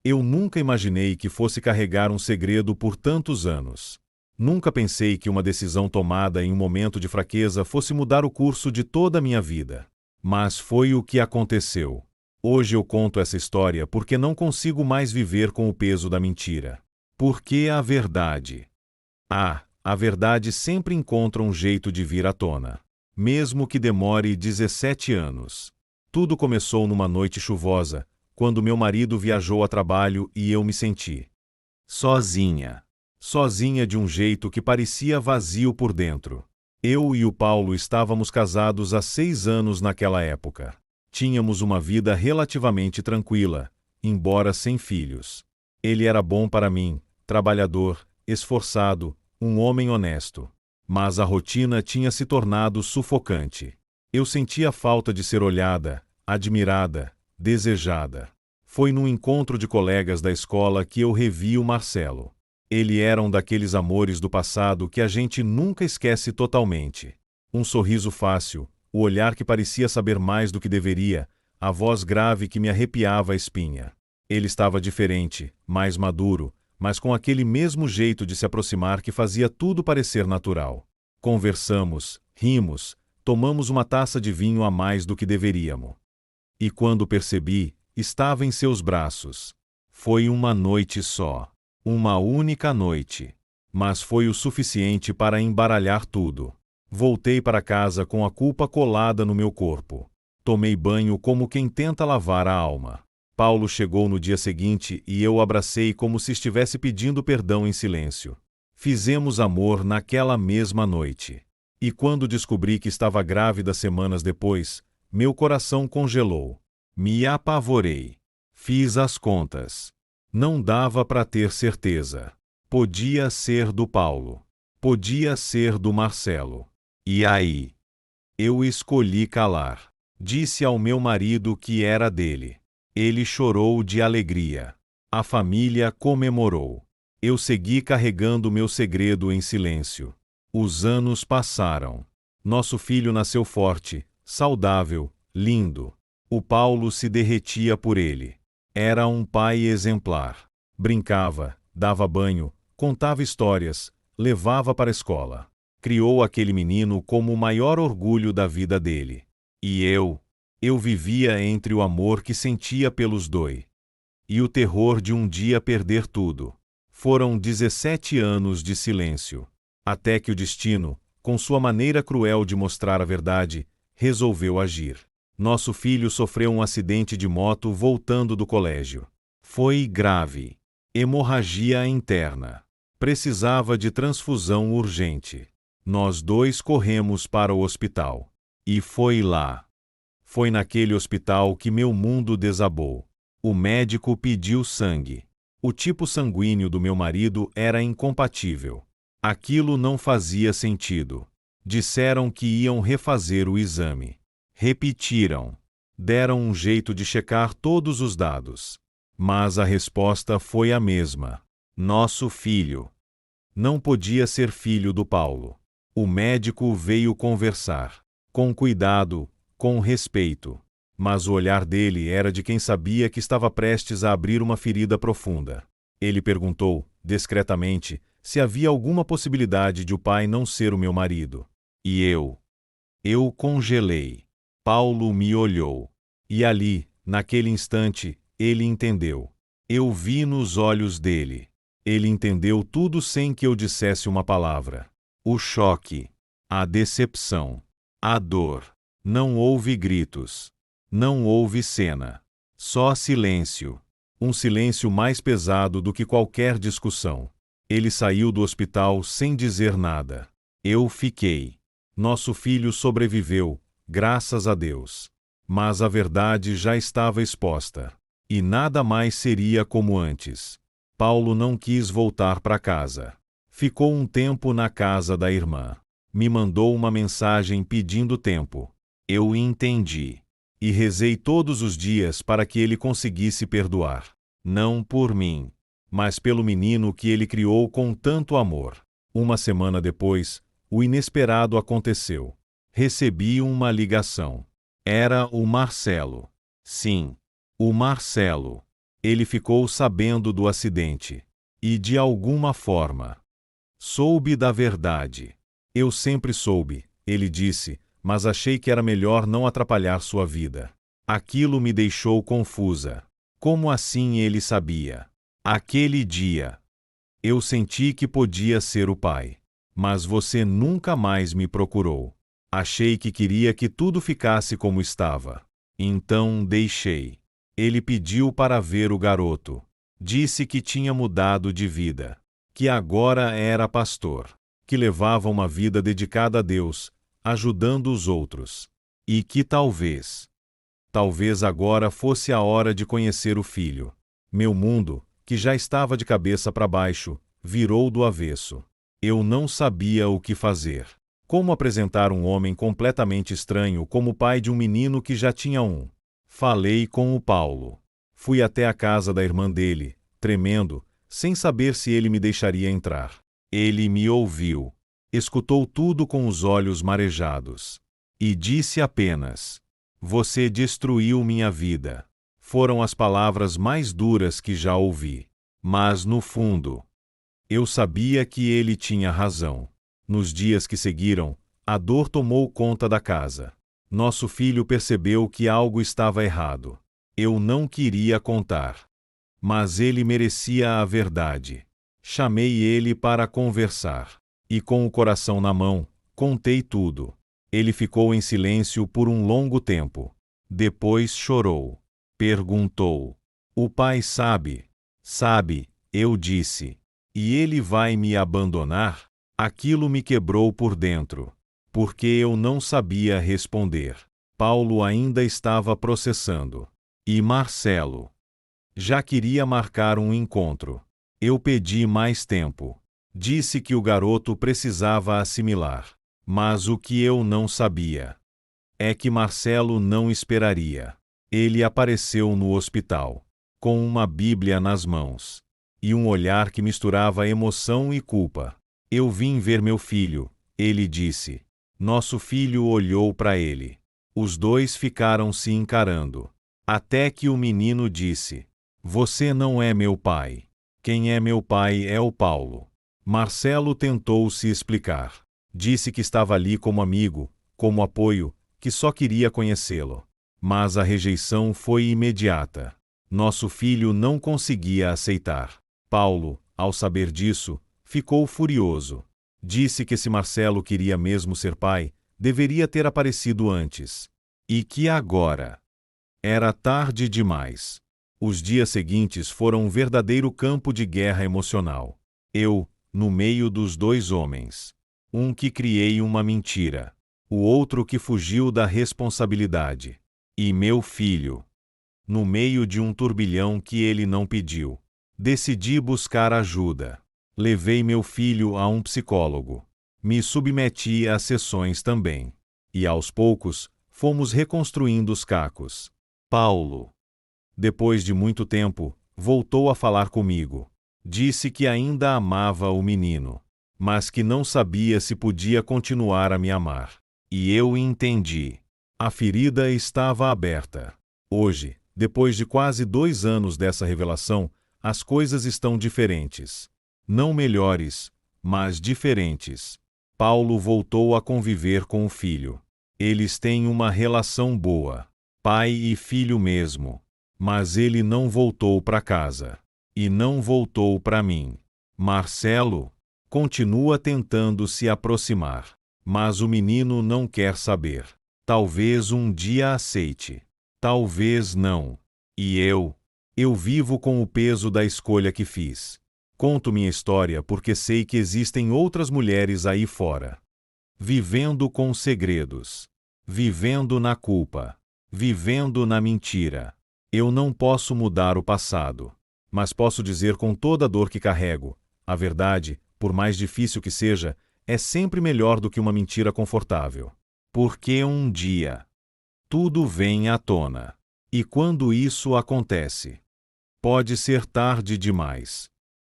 Eu nunca imaginei que fosse carregar um segredo por tantos anos. Nunca pensei que uma decisão tomada em um momento de fraqueza fosse mudar o curso de toda a minha vida. Mas foi o que aconteceu. Hoje eu conto essa história porque não consigo mais viver com o peso da mentira. Porque a verdade. A verdade sempre encontra um jeito de vir à tona. Mesmo que demore 17 anos. Tudo começou numa noite chuvosa, quando meu marido viajou a trabalho e eu me senti sozinha. Sozinha de um jeito que parecia vazio por dentro. Eu e o Paulo estávamos casados há 6 anos naquela época. Tínhamos uma vida relativamente tranquila, embora sem filhos. Ele era bom para mim, trabalhador, esforçado, um homem honesto. Mas a rotina tinha se tornado sufocante. Eu sentia falta de ser olhada, admirada, desejada. Foi num encontro de colegas da escola que eu revi o Marcelo. Ele era um daqueles amores do passado que a gente nunca esquece totalmente. Um sorriso fácil, o olhar que parecia saber mais do que deveria, a voz grave que me arrepiava a espinha. Ele estava diferente, mais maduro, mas com aquele mesmo jeito de se aproximar que fazia tudo parecer natural. Conversamos, rimos, tomamos uma taça de vinho a mais do que deveríamos. E quando percebi, estava em seus braços. Foi uma noite só. Uma única noite. Mas foi o suficiente para embaralhar tudo. Voltei para casa com a culpa colada no meu corpo. Tomei banho como quem tenta lavar a alma. Paulo chegou no dia seguinte e eu o abracei como se estivesse pedindo perdão em silêncio. Fizemos amor naquela mesma noite. E quando descobri que estava grávida semanas depois, meu coração congelou. Me apavorei. Fiz as contas. Não dava para ter certeza. Podia ser do Paulo. Podia ser do Marcelo. E aí? Eu escolhi calar. Disse ao meu marido que era dele. Ele chorou de alegria. A família comemorou. Eu segui carregando meu segredo em silêncio. Os anos passaram. Nosso filho nasceu forte, saudável, lindo. O Paulo se derretia por ele. Era um pai exemplar. Brincava, dava banho, contava histórias, levava para a escola. Criou aquele menino como o maior orgulho da vida dele. E eu vivia entre o amor que sentia pelos dois e o terror de um dia perder tudo. Foram 17 anos de silêncio. Até que o destino, com sua maneira cruel de mostrar a verdade, resolveu agir. Nosso filho sofreu um acidente de moto voltando do colégio. Foi grave. Hemorragia interna. Precisava de transfusão urgente. Nós dois corremos para o hospital. E foi lá. Foi naquele hospital que meu mundo desabou. O médico pediu sangue. O tipo sanguíneo do meu marido era incompatível. Aquilo não fazia sentido. Disseram que iam refazer o exame. Repetiram. Deram um jeito de checar todos os dados. Mas a resposta foi a mesma. Nosso filho. Não podia ser filho do Paulo. O médico veio conversar. Com cuidado, com respeito. Mas o olhar dele era de quem sabia que estava prestes a abrir uma ferida profunda. Ele perguntou, discretamente, se havia alguma possibilidade de o pai não ser o meu marido. E eu congelei. Paulo me olhou. E ali, naquele instante, ele entendeu. Eu vi nos olhos dele. Ele entendeu tudo sem que eu dissesse uma palavra. O choque, a decepção, a dor. Não houve gritos. Não houve cena. Só silêncio. Um silêncio mais pesado do que qualquer discussão. Ele saiu do hospital sem dizer nada. Eu fiquei. Nosso filho sobreviveu, graças a Deus. Mas a verdade já estava exposta. E nada mais seria como antes. Paulo não quis voltar para casa. Ficou um tempo na casa da irmã. Me mandou uma mensagem pedindo tempo. Eu entendi. E rezei todos os dias para que ele conseguisse perdoar. Não por mim, mas pelo menino que ele criou com tanto amor. Uma semana depois, o inesperado aconteceu. Recebi uma ligação. Era o Marcelo. Sim, o Marcelo. Ele ficou sabendo do acidente. E de alguma forma soube da verdade. Eu sempre soube, ele disse, mas achei que era melhor não atrapalhar sua vida. Aquilo me deixou confusa. Como assim ele sabia? Aquele dia, eu senti que podia ser o pai. Mas você nunca mais me procurou. Achei que queria que tudo ficasse como estava. Então deixei. Ele pediu para ver o garoto. Disse que tinha mudado de vida. Que agora era pastor. Que levava uma vida dedicada a Deus, ajudando os outros. E que talvez agora fosse a hora de conhecer o filho. Meu mundo, que já estava de cabeça para baixo, virou do avesso. Eu não sabia o que fazer. Como apresentar um homem completamente estranho como pai de um menino que já tinha um? Falei com o Paulo. Fui até a casa da irmã dele, tremendo, sem saber se ele me deixaria entrar. Ele me ouviu. Escutou tudo com os olhos marejados. E disse apenas: "Você destruiu minha vida." Foram as palavras mais duras que já ouvi. Mas, no fundo, eu sabia que ele tinha razão. Nos dias que seguiram, a dor tomou conta da casa. Nosso filho percebeu que algo estava errado. Eu não queria contar. Mas ele merecia a verdade. Chamei ele para conversar. E com o coração na mão, contei tudo. Ele ficou em silêncio por um longo tempo. Depois chorou. Perguntou: "O pai sabe?" "Sabe", eu disse. "E ele vai me abandonar?" Aquilo me quebrou por dentro, porque eu não sabia responder. Paulo ainda estava processando. E Marcelo? Já queria marcar um encontro. Eu pedi mais tempo. Disse que o garoto precisava assimilar. Mas o que eu não sabia é que Marcelo não esperaria. Ele apareceu no hospital, com uma Bíblia nas mãos, e um olhar que misturava emoção e culpa. "Eu vim ver meu filho", ele disse. Nosso filho olhou para ele. Os dois ficaram se encarando. Até que o menino disse: "Você não é meu pai. Quem é meu pai é o Paulo." Marcelo tentou se explicar. Disse que estava ali como amigo, como apoio, que só queria conhecê-lo. Mas a rejeição foi imediata. Nosso filho não conseguia aceitar. Paulo, ao saber disso, ficou furioso. Disse que se Marcelo queria mesmo ser pai, deveria ter aparecido antes. E que agora era tarde demais. Os dias seguintes foram um verdadeiro campo de guerra emocional. Eu, no meio dos dois homens. Um que criei uma mentira. O outro que fugiu da responsabilidade. E meu filho, no meio de um turbilhão que ele não pediu. Decidi buscar ajuda. Levei meu filho a um psicólogo. Me submeti a sessões também. E aos poucos, fomos reconstruindo os cacos. Paulo, depois de muito tempo, voltou a falar comigo. Disse que ainda amava o menino, mas que não sabia se podia continuar a me amar. E eu entendi. A ferida estava aberta. Hoje, depois de quase 2 anos dessa revelação, as coisas estão diferentes. Não melhores, mas diferentes. Paulo voltou a conviver com o filho. Eles têm uma relação boa. Pai e filho mesmo. Mas ele não voltou para casa. E não voltou para mim. Marcelo continua tentando se aproximar. Mas o menino não quer saber. Talvez um dia aceite. Talvez não. E eu vivo com o peso da escolha que fiz. Conto minha história porque sei que existem outras mulheres aí fora. Vivendo com segredos. Vivendo na culpa. Vivendo na mentira. Eu não posso mudar o passado. Mas posso dizer com toda a dor que carrego: a verdade, por mais difícil que seja, é sempre melhor do que uma mentira confortável. Porque um dia tudo vem à tona. E quando isso acontece, pode ser tarde demais.